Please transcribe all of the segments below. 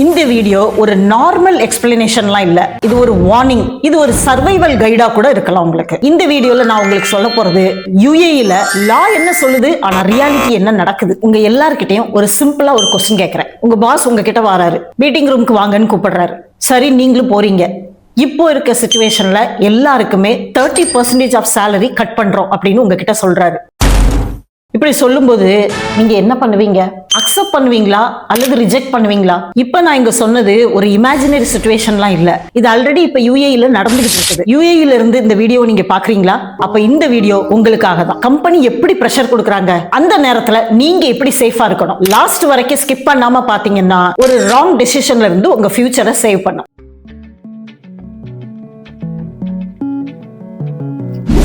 இந்த வீடியோ ஒரு நார்மல் எக்ஸ்பிளனேஷன்லாம் இல்ல, இது ஒரு வார்னிங், இது ஒரு சர்வைவல் கைடா கூட இருக்கலாம் உங்களுக்கு. இந்த வீடியோல நான் உங்களுக்கு சொல்ல போறது யுஏஇல லா என்ன சொல்லுது, ஆனா ரியாலிட்டி என்ன நடக்குது. உங்க எல்லார்கிட்டயும் ஒரு சிம்பிளா ஒரு கொஸ்டின் கேட்கிறேன். உங்க பாஸ் உங்ககிட்ட வராரு, மீட்டிங் ரூமுக்கு வாங்கன்னு கூப்பிடுறாரு. சரி, நீங்களும் போறீங்க. இப்போ இருக்க சிச்சுவேஷன்ல எல்லாருக்குமே 30% ஆஃப் சேலரி கட் பண்றோம் அப்படின்னு உங்ககிட்ட சொல்றாரு. இப்படி சொல்லும்போது நீங்க என்ன பண்ணுவீங்க? அக்செப்ட் பண்ணுவீங்களா அல்லது ரிஜெக்ட் பண்ணுவீங்களா? இப்ப நான் இங்க சொன்னது ஒரு இமேஜினரி சிச்சுவேஷன்லாம் இல்ல, இது ஆல்ரெடி இப்ப யுஏஇல நடந்துகிட்டு இருக்குது. யுஏஇல இருந்து இந்த வீடியோ நீங்க பாக்குறீங்களா? அப்ப இந்த வீடியோ உங்களுக்காக தான். கம்பெனி எப்படி பிரஷர் கொடுக்குறாங்க, அந்த நேரத்துல நீங்க எப்படி சேஃபா இருக்கணும். லாஸ்ட் வரைக்கும் ஸ்கிப் பண்ணாம பாத்தீங்கன்னா ஒரு ராங் டெசிஷன்ல இருந்து உங்க ஃபியூச்சரை சேவ் பண்ணும்.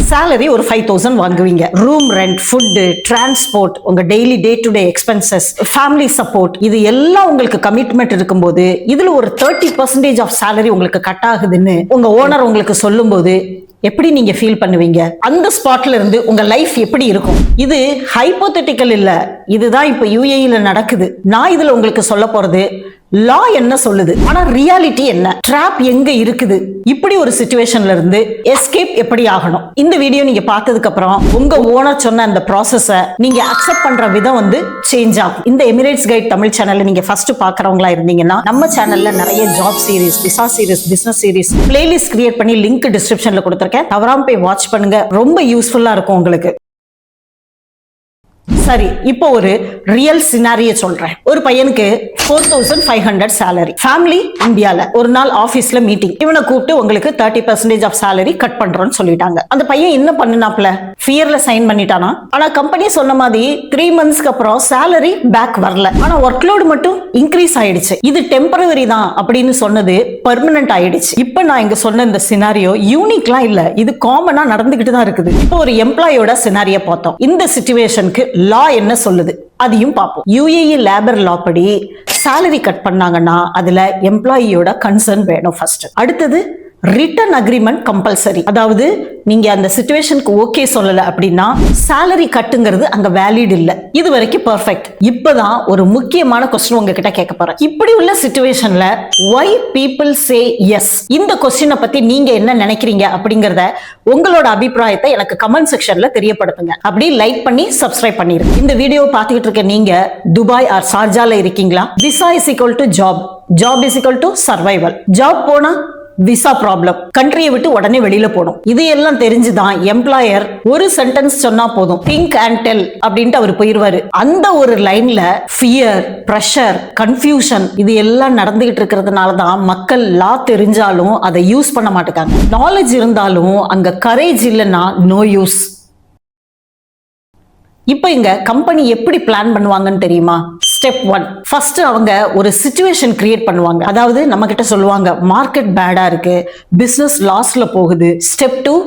சேலரி ஒரு 5,000 வாங்குவீங்க. ரூம் ரெண்ட், ஃபுட், டிரான்ஸ்போர்ட், உங்க daily day to day expenses, family support, இது எல்லாம் உங்களுக்கு கமிட்மெண்ட் இருக்கும்போது இதுல ஒரு 30% ஆஃப் சேலரி உங்களுக்கு கட் ஆகுதுன்னு உங்க ஓனர் உங்களுக்கு சொல்லும்போது எப்படி நீங்க ஃபீல் பண்ணுவீங்க? அந்த ஸ்பாட்ல இருந்து உங்க லைஃப் எப்படி இருக்கும்? இது ஹைப்போதெட்டிக்கல் இல்ல, இதுதான் இப்ப யுஏஇல நடக்குது. நான் இதுல உங்களுக்கு சொல்ல போறது லா என்ன சொல்லுது, ஆனா ரியாலிட்டி என்ன, ட்ராப் எங்க இருக்குது. இப்படி ஒரு சிச்சுவேஷன்ல இருந்து எஸ்கேப் எப்படி ஆகணும். இந்த வீடியோ நீங்க பார்த்ததுக்கு அப்புறம் உங்க ஓனர் சொன்ன அந்த ப்ராசஸை நீங்க அக்செப்ட் பண்ற விதம் வந்து சேஞ்ச் ஆகும். இந்த எமிரேட்ஸ் கைட் தமிழ் சேனல்ல நீங்க ஃபர்ஸ்ட் பாக்குறவங்களா இருந்தீங்கன்னா நம்ம சேனல்ல நிறைய job series, visa series, business series playlist create பண்ணி லிங்க் டிஸ்கிரிப்ஷன்ல கொடுத்திருக்கேன். தவறாம போய் வாட்ச் பண்ணுங்க, ரொம்ப யூஸ்ஃபுல்லா இருக்கும் உங்களுக்கு. சரி, இப்போ ஒரு ரியல் சினாரியோ சொல்றேன். ஒரு பையனுக்கு 4,500 சேலரி, ஃபேமிலி இந்தியால. ஒரு நாள் ஆபீஸ்ல மீட்டிங், இவனை கூப்பிட்டு உங்களுக்கு 30% ஆஃப் சேலரி கட் பண்றோம்னு சொல்லிட்டாங்க. அந்த பையன் என்ன பண்ணினாப்ல, ஃபியர்ல சைன் பண்ணிட்டானா. ஆனா கம்பெனி சொன்ன மாதிரி 3 மந்த்ஸ்க்கு அப்புறம் சேலரி பேக் வரல, ஆனா ஒர்க் லோடு மட்டும் இன்க்ரீஸ் ஆயிடுச்சு. இது டெம்பரவரி தான் அப்படின்னு சொன்னது பெர்மனன்ட் ஆயிடுச்சு. இப்ப நான் இங்க சொன்ன இந்த சினாரியோ யூனிக்லாம் இல்ல, இது காமனா நடந்துகிட்டு தான் இருக்குது. இப்போ ஒரு எம்ப்ளாயோட சினாரியோ பார்த்தோம். இந்த சிச்சுவேஷனுக்கு லா என்ன சொல்லுது அதையும் பார்ப்போம். யுஏஇ லேபர் லா படி சேலரி கட் பண்ணாங்கன்னா அதுல எம்ப்ளாயியோட கன்சர்ன் வேணும் ஃபர்ஸ்ட். அடுத்தது ரிட்டன் அக்ரிமெண்ட் கம்பல்சரி. அதாவது நீங்க அந்த சிச்சுவேஷனுக்கு ஓகே சொல்லல அப்படின்னா சேலரி கட்டுங்கிறது அங்க வேலிட் இல்ல. இது வரைக்கும் பெர்ஃபெக்ட். இப்பதான் ஒரு முக்கியமான क्वेश्चन உங்ககிட்ட கேட்க போறேன். இப்படி உள்ள சிச்சுவேஷன்ல why people say yes, இந்த क्वेश्चனை பத்தி நீங்க என்ன நினைக்கிறீங்க அப்படிங்கறத உங்களோட அபிப்பிராயத்தை எனக்கு கமெண்ட் செக்ஷன்ல தெரியப்படுத்துங்க. அப்படி லைக் பண்ணி சப்ஸ்கிரைப் பண்ணிருங்க. இந்த வீடியோ பார்த்துக்கிட்டு இருக்க நீங்க துபாய் ஆர் ஷார்ஜால இருக்கீங்களா? Visa is equal to job, job is equal to survival. Job போனா விசா ப்ராப்ளம், கண்ட்ரியை விட்டு உடனே வெளியில போடும். இது எல்லாம் தெரிஞ்சுதான் எம்ப்ளாயர் ஒரு சென்டென்ஸ் சொன்னா போதும், திங்க் அண்ட் டெல் அப்படின்ட்டு அவர் போயிருவாரு. அந்த ஒரு லைன்ல ஃபியர், பிரஷர், கன்ஃபியூஷன் இது எல்லாம் நடந்துகிட்டு இருக்கிறதுனாலதான் மக்கள் லா தெரிஞ்சாலும் அதை யூஸ் பண்ண மாட்டேங்காங்க. நாலேஜ் இருந்தாலும் அங்க கரேஜ் இல்லைன்னா நோ யூஸ். இப்போ இங்க கம்பெனி எப்படி பிளான் பண்ணுவாங்கன்னு தெரியுமா? ஸ்டெப் 1, ஃபர்ஸ்ட் அவங்க ஒரு சிச்சுவேஷன் கிரியேட் பண்ணுவாங்க. அதாவது நம்ம கிட்ட சொல்லுவாங்க மார்க்கெட் பேடா இருக்கு, பிசினஸ் லாஸ்ல போகுது. Step 2,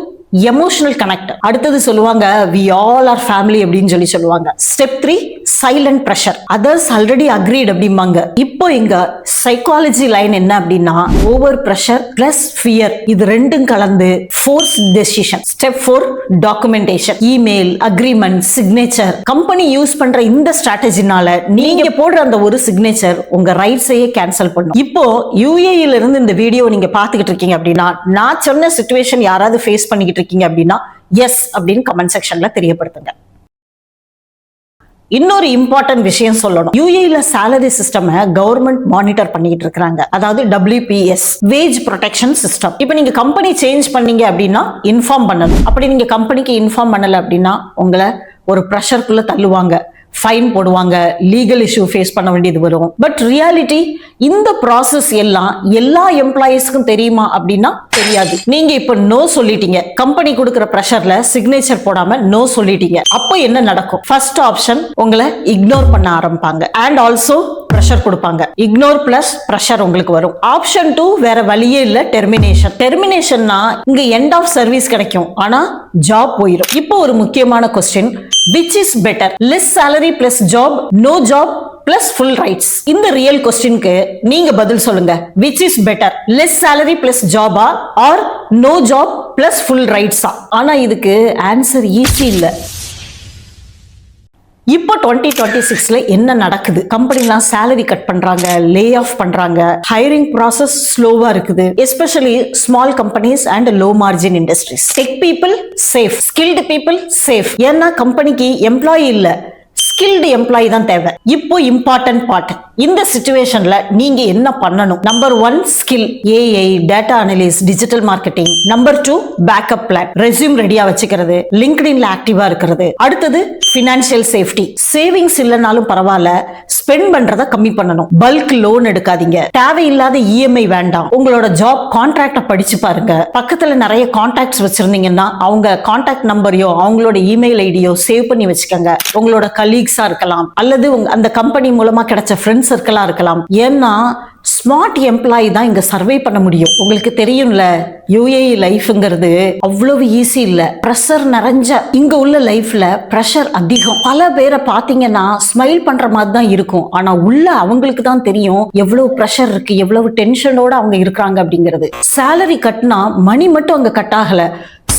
emotional connect. அடுத்தது சொல்லுவாங்க we all are family அப்படின்னு சொல்லுவாங்க. Step 3, silent pressure, others already agreed அப்படிம்பாங்க. இப்போ இங்க சைக்காலஜி லைன் என்ன அப்படின்னா ஓவர் பிரஷர் பிளஸ் ஃபியர், இது ரெண்டும் கலந்து force decision. Step 4, documentation, email, agreement, signature. Company use பண்ற இந்த ஸ்ட்ராட்டஜினால நீங்க போடுற அந்த ஒரு சிக்னேச்சர் உங்க ரைட்ஸையே கேன்சல் பண்ணும். இப்போ யுஏஇல இருந்து இந்த வீடியோ நீங்க பாத்துக்கிட்டு இருக்கீங்க அப்படின்னா நான் சொன்ன சிச்சுவேஷன் யாராவது ஃபேஸ் பண்ணிக்கிட்டு இருக்கீங்க அப்படின்னா எஸ் அப்படின்னு கமெண்ட் செக்ஷன்ல தெரியப்படுத்துங்க. இன்னொரு இம்பார்ட்டன்ட் விஷயம் சொல்லணும். யுஏஇல சேலரி சிஸ்டம் கவர்மெண்ட் மானிட்டர் பண்ணிட்டு இருக்காங்க. அதாவது WPS, வேஜ் ப்ரொடெக்ஷன் சிஸ்டம். இப்போ நீங்க கம்பெனி சேஞ்ச் பண்ணீங்க அப்படின்னா இன்ஃபார்ம் பண்ணணும். அப்படி நீங்க கம்பெனிக்கு இன்ஃபார்ம் பண்ணல அப்படின்னா உங்களை ஒரு பிரஷருக்குள்ள தள்ளுவாங்க, ஃபைன் போடுவாங்க, லீகல் இஷ்யூ ஃபேஸ் பண்ண வேண்டியது வரும். பட் ரியாலிட்டி இந்த ப்ராசஸ் எல்லாம் எல்லா எம்ப்ளாயிஸ்க்கும் தெரியுமா அப்படின்னா தெரியாது. நீங்க இப்ப நோ சொல்லிட்டீங்க, கம்பெனி கொடுக்கிற பிரஷர்ல சிக்னேச்சர் போடாம நோ சொல்லிட்டீங்க. அப்போ என்ன நடக்கும்? ஃபர்ஸ்ட் ஆப்ஷன் உங்களை இக்னோர் பண்ண ஆரம்பிப்பாங்க அண்ட் ஆல்சோ பிரஷர் கொடுப்பாங்க. இக்னோர் பிளஸ் பிரஷர் உங்களுக்கு வரும். ஆப்ஷன் 2 வேற வழியே இல்ல, டெர்மினேஷன். டெர்மினேஷன்னா இங்க எண்ட் ஆஃப் சர்வீஸ் கிடைக்கும், ஆனா ஜாப் போயிடும். இப்போ ஒரு முக்கியமான question, which is better, less salary plus job, no job plus full rights? இந்த ரியல் क्वेश्चनக்கு நீங்க பதில் சொல்லுங்க. which is better, less salary plus job or no job plus full rights? ஆனா இதுக்கு ஆன்சர் ஈஸி இல்ல. இப்போ 2026ல என்ன நடக்குது? கம்பெனிலாம் salary கட் பண்றாங்க, லே ஆஃப் பண்றாங்க, ஹைரிங் ப்ராசஸ் ஸ்லோவா இருக்குது, especially small companies and low margin industries. Tech people safe, skilled people safe. ஏன்னா கம்பெனிக்கு எம்ப்ளாயி இல்ல, ஸ்கில்டு எம்ப்ளாயி தான் தேவை. இப்போ இம்பார்ட்டன்ட் பார்ட், இந்த சிச்சுவேஷன்ல நீங்க என்ன பண்ணணும்? Number 1 skill, AI, data analyst, digital marketing. Number 2 backup plan, resume ரெடியா வச்சுக்கிறது, லிங்க்டின்ல ஆக்டிவா இருக்கிறது. அடுத்தது ஃபினான்ஷியல் சேஃப்டி, சேவிங்ஸ் இல்லைனாலும் பரவாயில்ல, ஸ்பெண்ட் பண்றத கம்மி பண்ணணும். பல்க் லோன் எடுக்காதீங்க, தேவையில்லாத இஎம்ஐ வேண்டாம். உங்களோட ஜாப் கான்ட்ராக்ட படிச்சு பாருங்க. பக்கத்துல நிறைய கான்டாக்ட்ஸ் வச்சிருந்தீங்கன்னா அவங்க கான்டாக்ட் நம்பரையோ அவங்களோட இமெயில் ஐடியோ சேவ் பண்ணி வச்சுக்கோங்க. உங்களோட கலீக்ஸா இருக்கலாம், அல்லது அந்த கம்பெனி மூலமா கிடைச்ச ஃப்ரெண்ட்ஸ் சர்க்கிளா இருக்கலாம். ஏன்னா ஸ்மார்ட் எம்ப்ளாயி தான் இங்க சர்வே பண்ண முடியும். உங்களுக்கு தெரியும்ல, யுஏஇ லைஃப்ங்கிறது அவ்வளவு ஈஸி இல்ல, பிரஷர் நிறைஞ்ச. இங்க உள்ள லைஃப்ல பிரஷர் அதிகம். பல பேரை பாத்தீங்கன்னா ஸ்மைல் பண்ற மாதிரி தான் இருக்கும், ஆனா உள்ள அவங்களுக்கு தான் தெரியும் எவ்வளவு பிரஷர் இருக்கு, எவ்வளவு டென்ஷனோட அவங்க இருக்கிறாங்க அப்படிங்கிறது. சேலரி கட்னா மணி மட்டும் அங்க கட் ஆகல,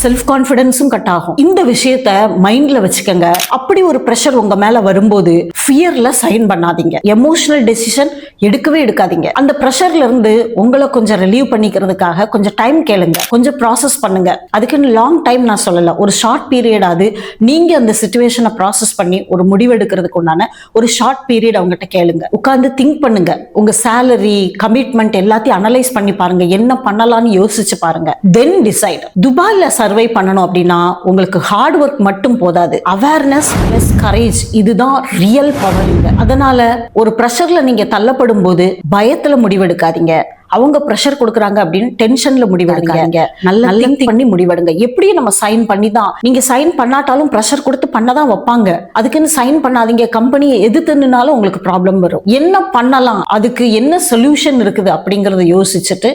செல்ஃப் கான்பிடன்ஸும் கட் ஆகும். இந்த விஷயத்த மைண்ட்ல வச்சுக்கோங்க. அப்படி ஒரு பிரஷர் உங்க மேல வரும்போது ஃபியர்ல சைன் பண்ணாதீங்க, எமோஷனல் டெசிஷன் எடுக்கவே எடுக்காதீங்க. அந்த பிரஷர்ல இருந்து உங்களை கொஞ்சம் ரிலீவ் பண்ணிக்கிறதுக்காக கொஞ்சம் டைம் கேளுங்க, கொஞ்சம் ப்ராசஸ் பண்ணுங்க. அதுக்குன்னு லாங் டைம் நான் சொல்லல, ஒரு ஷார்ட் பீரியடாவது நீங்க அந்த சிச்சுவேஷனை ப்ராசஸ் பண்ணி ஒரு முடிவு எடுக்கிறதுக்கு உண்டான ஒரு ஷார்ட் பீரியட் அவங்ககிட்ட கேளுங்க. உட்கார்ந்து திங்க் பண்ணுங்க, உங்க சேலரி, கமிட்மெண்ட் எல்லாத்தையும் அனலைஸ் பண்ணி பாருங்க, என்ன பண்ணலாம்னு யோசிச்சு பாருங்க. தென் டிசைட். துபாய்ல சர்வை பண்ணணும் அப்படின்னா உங்களுக்கு ஹார்ட் ஒர்க் மட்டும் போதாது, அவேர்னஸ் பிளஸ் கரேஜ், இதுதான் ரியல் பவர். அதனால ஒரு பிரஷர்ல நீங்க தள்ளப்படும் போது பயத்துல முடிவெடுக்காதீங்க. அவங்க பிரஷர் கொடுக்குறாங்க அப்படின்னு டென்ஷன்ல முடிவெடுக்காதீங்க. நல்லா திங்க் பண்ணி முடிவெடுங்க. எப்படி நம்ம சைன் பண்ணி தான், நீங்க சைன் பண்ணாட்டாலும் பிரஷர் கொடுத்து பண்ணதான் வைப்பாங்க. அதுக்குன்னு சைன் பண்ணாதீங்க. கம்பெனியை எதிர்த்துனாலும் உங்களுக்கு ப்ராப்ளம் வரும். என்ன பண்ணலாம், அதுக்கு என்ன சொல்யூஷன் இருக்குது அப்படிங்கறத யோசிச்சுட்டு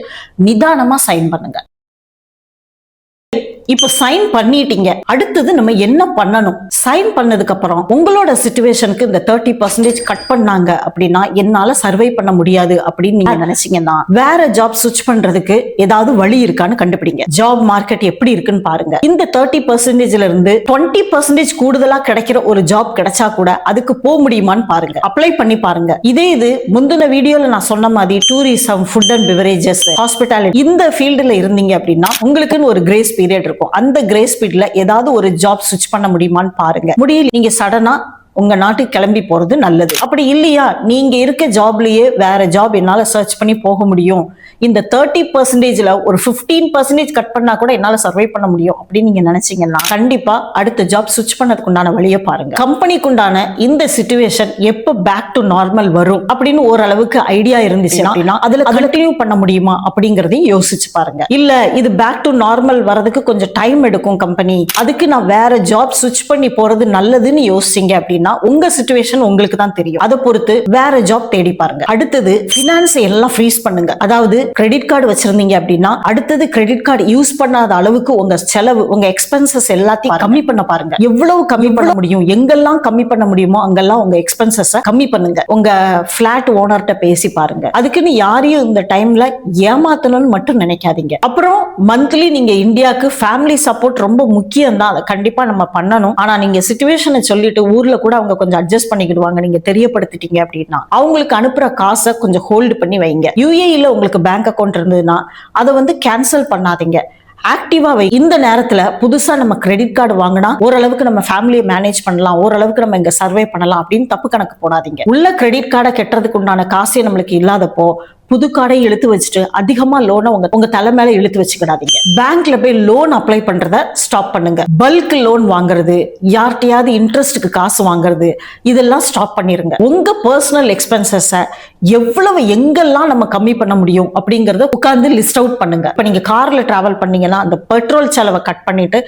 நிதானமா சைன் பண்ணுங்க. இப்ப சைன் பண்ணிட்டீங்க, அடுத்தது நம்ம என்ன பண்ணணும்? சைன் பண்ணதுக்கு அப்புறம் உங்களோட சிச்சுவேஷனுக்கு இந்த 30% கட் பண்ணாங்க அப்படின்னா என்னால சர்வை பண்ண முடியாது அப்படின்னு நீங்க நினைச்சீங்கன்னா வேற ஜாப் ஸ்விட்ச் பண்றதுக்கு ஏதாவது வழி இருக்கான்னு கண்டுபிடிங்க. ஜாப் மார்க்கெட் எப்படி இருக்குன்னு பாருங்க. இந்த 30%ல இருந்து 20% கூடுதலா கிடைக்கிற ஒரு ஜாப் கிடைச்சா கூட அதுக்கு போக முடியுமான்னு பாருங்க, அப்ளை பண்ணி பாருங்க. இது முந்தின வீடியோல நான் சொன்ன மாதிரி tourism, food and beverages, hospitality, இந்த ஃபீல்டுல இருந்தீங்க அப்படின்னா உங்களுக்குன்னு ஒரு கிரேஸ் பீரியட் இருக்கும். அந்த கிரேஸ் பீரியட்ல ஏதாவது ஒரு ஜாப் ஸ்விட்ச் பண்ண முடியுமான்னு பாருங்க. முடியல, நீங்க சடனா உங்க நாட்டுக்கு கிளம்பி போறது நல்லது. அப்படி இல்லையா, நீங்க இருக்க ஜாப்லயே வேற ஜாப் என்னால சர்ச் பண்ணி போக முடியும், இந்த 30%ல ஒரு 15% கட் பண்ணா கூட என்னால சர்வை பண்ண முடியும் அப்படின்னு நீங்க நினைச்சீங்கன்னா கண்டிப்பா அடுத்த ஜாப் ஸ்விட்ச் பண்ணதுக்கு உண்டான வழியை பாருங்க. கம்பெனிக்கு உண்டான இந்த சிச்சுவேஷன் எப்ப பேக் டு நார்மல் வரும் அப்படின்னு ஓரளவுக்கு ஐடியா இருந்துச்சு அப்படின்னா அதுல கண்டினியூ பண்ண முடியுமா அப்படிங்கறதையும் யோசிச்சு பாருங்க. இல்ல இது பேக் டு நார்மல் வரதுக்கு கொஞ்சம் டைம் எடுக்கும் கம்பெனி, அதுக்கு நான் வேற ஜாப் ஸ்விட்ச் பண்ணி போறது நல்லதுன்னு யோசிச்சீங்க அப்படின்னா உங்க சிச்சுவேஷன் உங்களுக்கு தான் தெரியும். அதை பொறுத்து வேற ஜாப் தேடி பாருங்க. அடுத்தது பினான்ஸ் எல்லாம் ஃப்ரீஸ் பண்ணுங்க. அதாவது கிரெடிட் கார்டு வச்சிருந்தீங்க அப்படின்னா அடுத்தது கிரெடிட் கார்டு யூஸ் பண்ணாத அளவுக்கு உங்க செலவு, உங்க எக்ஸ்பென்சஸ் எல்லாத்தையும் கம்மி பண்ண பாருங்க. எவ்வளவு கம்மி பண்ண முடியும், எங்கெல்லாம் கம்மி பண்ண முடியுமோ அங்கெல்லாம் உங்க எக்ஸ்பென்சஸ் கம்மி பண்ணுங்க. உங்க பிளாட் ஓனர்கிட்ட பேசி பாருங்க. அதுக்குன்னு யாரையும் இந்த டைம்ல ஏமாத்தணும்னு மட்டும் நினைக்காதீங்க. அப்புறம் மந்த்லி நீங்க இந்தியாவுக்கு ஃபேமிலி சப்போர்ட் ரொம்ப முக்கியம் தான், அதை கண்டிப்பா நம்ம பண்ணணும். ஆனா நீங்க சிச்சுவேஷனை சொல்லிட்டு ஊர்ல கூட அவங்க கொஞ்சம் அட்ஜஸ்ட் பண்ணிக்கிடுவாங்க. நீங்க தெரியப்படுத்திட்டீங்க அப்படின்னா அவங்களுக்கு அனுப்புற காசை கொஞ்சம் ஹோல்டு பண்ணி வைங்க. யுஏஇல உங்களுக்கு பேங்க் அக்கௌண்ட் இருந்ததுன்னா அதை கேன்சல் பண்ணாதீங்க, ஆக்டிவா வை. இந்த நேரத்துல புதுசா நம்ம கிரெடிட் கார்டு வாங்கினா ஓரளவுக்கு நம்ம ஃபேமிலியை மேனேஜ் பண்ணலாம், ஓரளவுக்கு நம்ம இங்க சர்வே பண்ணலாம் அப்படின்னு தப்பு கணக்கு போடாதீங்க. உள்ள கிரெடிட் கார்டை கட்டுறதுக்கு உண்டான காசே நம்மளுக்கு இல்லாதப்போ புது கார்டை இழுத்து வச்சுட்டு அதிகமா லோனை உங்க தலை மேல இழுத்து வச்சுக்கிடாதீங்க. பேங்க்ல போய் லோன் அப்ளை பண்றத ஸ்டாப் பண்ணுங்க. பல்க் லோன் வாங்குறது, யார்கிட்டயாவது இன்ட்ரெஸ்ட்டுக்கு காசு வாங்குறது, இதெல்லாம் ஸ்டாப் பண்ணிருங்க. உங்க பர்சனல் எக்ஸ்பென்சஸ் எவ்வளவு எங்கெல்லாம் நம்ம கம்மி பண்ண முடியும் அப்படிங்கறத உட்கார்ந்து லிஸ்ட் அவுட் பண்ணுங்க. இப்ப நீங்க கார்ல டிராவல் பண்ணீங்கன்னா அந்த பெட்ரோல் செலவை கட் பண்ணிட்டு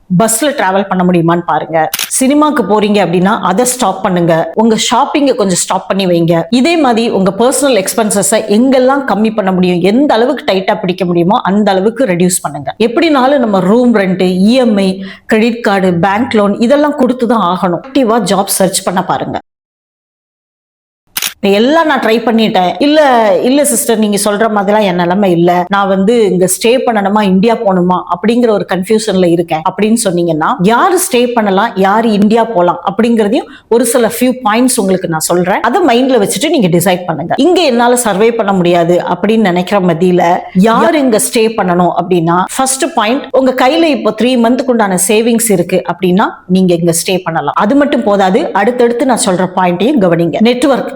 பஸ்ல டிராவல் பண்ண முடியுமான்னு பாருங்க. சினிமாக்கு போறீங்க அப்படின்னா அதை ஸ்டாப் பண்ணுங்க. உங்க ஷாப்பிங்க கொஞ்சம் ஸ்டாப் பண்ணி வைங்க. இதே மாதிரி உங்க பர்சனல் எக்ஸ்பென்சஸ் எங்கெல்லாம் கம்மி பண்ண முடியும், எந்த அளவுக்கு டைட்டா பிடிக்க முடியுமோ அந்த அளவுக்கு ரெடியூஸ் பண்ணுங்க. எப்படினாலும் நம்ம room rent, EMI, credit card, bank loan இதெல்லாம் கொடுத்துதான் ஆகணும். ஆக்டிவா ஜாப் சர்ச் பண்ண பாருங்க. எல்லாம் நான் ட்ரை பண்ணிட்டேன், இல்ல சிஸ்டர் நீங்க சொல்ற மாதிரிலாம் என் நிலைமை இல்ல, நான் வந்து இங்க ஸ்டே பண்ணணுமா இந்தியா போகணுமா அப்படிங்கிற ஒரு கன்ஃபியூஷன்ல இருக்கேன் அப்படின்னு சொன்னீங்கன்னா, யாரு ஸ்டே பண்ணலாம் யாரு இந்தியா போலாம் அப்படிங்கறதையும் ஒரு சில ஃபியூ பாயிண்ட்ஸ் உங்களுக்கு நான் சொல்றேன். அதை மைண்ட்ல வச்சுட்டு நீங்க டிசைட் பண்ணுங்க. இங்க என்னால சர்வே பண்ண முடியாது அப்படின்னு நினைக்கிற மத்தியில யாரு இங்க ஸ்டே பண்ணணும் அப்படின்னா, ஃபர்ஸ்ட் பாயிண்ட், உங்க கையில இப்போ 3 மந்த்துக்கு உண்டான சேவிங்ஸ் இருக்கு அப்படின்னா நீங்க இங்க ஸ்டே பண்ணலாம். அது மட்டும் போதாது, அடுத்தடுத்து நான் சொல்ற பாயிண்டையும் கவனிங்க. நெட்வொர்க்.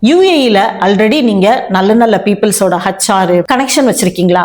யுஏஇல ஆல்ரெடி நீங்க நல்ல நல்ல பீப்புள்ஸோட HR கனெக்ஷன் வச்சிருக்கீங்களா?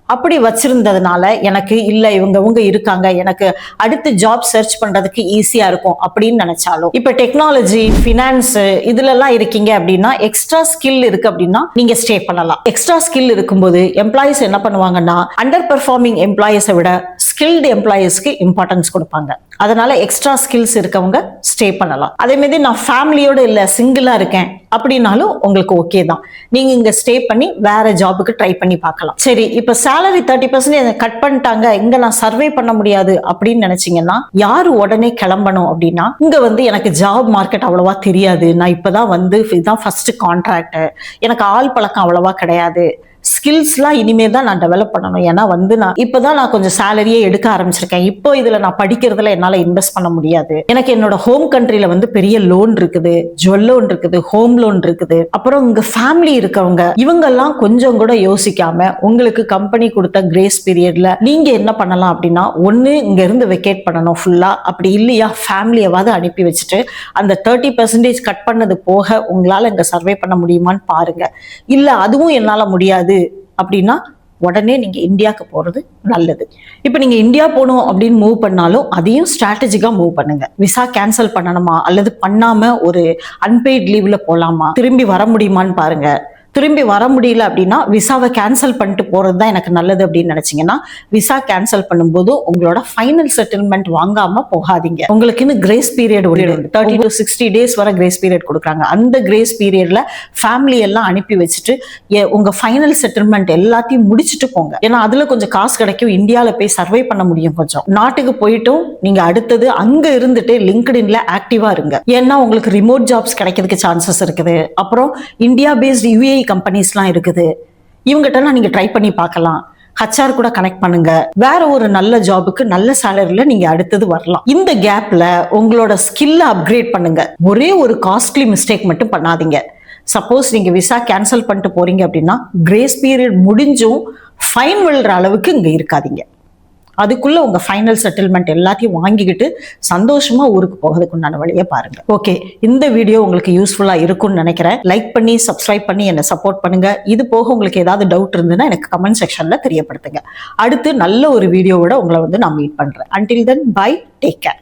அப்படி வச்சிருந்ததுனால எனக்கு இல்ல இவங்க இருக்காங்க, எனக்கு அடுத்து ஜாப் சர்ச் பண்றதுக்கு ஈஸியா இருக்கும் அப்படின்னு நினைச்சாலும், இப்ப டெக்னாலஜி, ஃபினான்ஸ் இதுல எல்லாம் இருக்கீங்க அப்படின்னா, எக்ஸ்ட்ரா ஸ்கில் இருக்கு அப்படின்னா நீங்க ஸ்டே பண்ணலாம். எக்ஸ்ட்ரா ஸ்கில் இருக்கும்போது எம்ப்ளாயிஸ் என்ன பண்ணுவாங்கன்னா, அண்டர் பெர்ஃபார்மிங் எம்ப்ளாயிஸை விட ஸ்கில்டு எம்ப்ளாயிஸ்க்கு இம்பார்ட்டன்ஸ் கொடுப்பாங்க. அதனால எக்ஸ்ட்ரா ஸ்கில்ஸ் இருக்கவங்க ஸ்டே பண்ணலாம். அதே மாதிரி நான் ஃபேமிலியோட இல்ல சிங்கிளா இருக்கேன் அப்படின்னாலும் உங்களுக்கு ஓகே தான், நீங்க இங்க ஸ்டே பண்ணி வேற ஜாபுக்கு ட்ரை பண்ணி பார்க்கலாம். சரி, இப்ப salary 30% கட் பண்ணிட்டாங்க, இங்க நான் சர்வே பண்ண முடியாது அப்படின்னு நினைச்சீங்கன்னா, யாரு உடனே கிளம்பணும் அப்படின்னா, இங்க வந்து எனக்கு ஜாப் மார்க்கெட் அவ்வளவா தெரியாது, நான் இப்பதான் வந்து இதுதான் ஃபர்ஸ்ட் கான்ட்ராக்ட், எனக்கு ஆள் பழக்கம் அவ்வளவா கிடையாது, ஸ்கில்ஸ்லாம் இனிமே தான் நான் டெவலப் பண்ணணும், ஏன்னா வந்து நான் இப்பதான் கொஞ்சம் சேலரியே எடுக்க ஆரம்பிச்சிருக்கேன், இப்போ இதுல நான் படிக்கிறதுல என்னால இன்வெஸ்ட் பண்ண முடியாது, எனக்கு என்னோட ஹோம் கண்ட்ரில வந்து பெரிய லோன் இருக்குது, ஜுவல் லோன் இருக்குது, ஹோம் லோன் இருக்குது, அப்புறம் உங்க ஃபேமிலி இருக்கவங்க இவங்கெல்லாம் கொஞ்சம் கூட யோசிக்காம உங்களுக்கு கம்பெனி கொடுத்த கிரேஸ் பீரியட்ல நீங்க என்ன பண்ணலாம் அப்படின்னா, ஒண்ணு இங்க இருந்து வெக்கேட் பண்ணணும் ஃபுல்லா, அப்படி இல்லையா ஃபேமிலியாவது அனுப்பி வச்சுட்டு அந்த 30% கட் பண்ணது போக உங்களால இங்க சர்வே பண்ண முடியுமான்னு பாருங்க. இல்ல அதுவும் என்னால முடியாது அப்படின்னா உடனே நீங்க இந்தியாவுக்கு போறது நல்லது. இப்ப நீங்க இந்தியா போகணும் அப்படின்னு மூவ் பண்ணாலும் அதையும் ஸ்ட்ராட்டஜிக்கா மூவ் பண்ணுங்க. விசா கேன்சல் பண்ணணுமா அல்லது பண்ணாம ஒரு அன்பெய்ட் லீவ்ல போலாமா, திரும்பி வர முடியுமான்னு பாருங்க. திரும்பி வர முடியல அப்படின்னா விசாவை கேன்சல் பண்ணிட்டு போறது தான் எனக்கு நல்லது அப்படின்னு நினைச்சீங்கன்னா, விசா கேன்சல் பண்ணும்போது உங்களோட ஃபைனல் செட்டில்மெண்ட் வாங்காம போகாதீங்க. உங்களுக்குன்னு கிரேஸ் பீரியட் 30 to 60 days வரை கிரேஸ் பீரியட் கொடுக்குறாங்க. அந்த கிரேஸ் பீரியட்ல ஃபேமிலி எல்லாம் அனுப்பி வச்சுட்டு உங்க ஃபைனல் செட்டில்மெண்ட் எல்லாத்தையும் முடிச்சுட்டு போங்க. ஏன்னா அதுல கொஞ்சம் காசு கிடைக்கும், இந்தியால போய் சர்வை பண்ண முடியும். கொஞ்சம் நாட்டுக்கு போயிட்டும் நீங்க அடுத்தது அங்க இருந்துட்டு லிங்க்டின்ல ஆக்டிவா இருங்க. ஏன்னா உங்களுக்கு ரிமோட் ஜாப்ஸ் கிடைக்கிறதுக்கு சான்சஸ் இருக்குது. அப்புறம் இந்தியா பேஸ்ட் யுஏஇ கம்பெனிஸ்லாம் இருக்குது, இவங்ககிட்ட நீங்க ட்ரை பண்ணி பார்க்கலாம். HR கூட கனெக்ட் பண்ணுங்க. வேற ஒரு நல்ல ஜாபுக்கு நல்ல சேலரியில நீங்க அடுத்தது வரலாம். இந்த கேப்ல உங்களோட ஸ்கில்ல அப்கிரேட் பண்ணுங்க. ஒரே ஒரு காஸ்ட்லி மிஸ்டேக் மட்டும் பண்ணாதீங்க. சப்போஸ் நீங்க விசா கேன்சல் பண்ணிட்டு போறீங்க அப்படின்னா, கிரேஸ் பீரியட் முடிஞ்சும் ஃபைன் விழுற அளவுக்கு இங்க இருக்காதீங்க. அதுக்குள்ள உங்க ஃபைனல் செட்டில்மெண்ட் எல்லாத்தையும் வாங்கிக்கிட்டு சந்தோஷமா ஊருக்கு போகிறதுக்கு உண்டான வழியை பாருங்க. ஓகே, இந்த வீடியோ உங்களுக்கு யூஸ்ஃபுல்லா இருக்கும்னு நினைக்கிறேன். லைக் பண்ணி சப்ஸ்கிரைப் பண்ணி என்னை சப்போர்ட் பண்ணுங்க. இது போக உங்களுக்கு ஏதாவது டவுட் இருந்ததுன்னா எனக்கு கமெண்ட் செக்ஷன்ல தெரியப்படுத்துங்க. அடுத்து நல்ல ஒரு வீடியோவோட உங்களை வந்து நான் மீட் பண்றேன். Until then, bye, take care.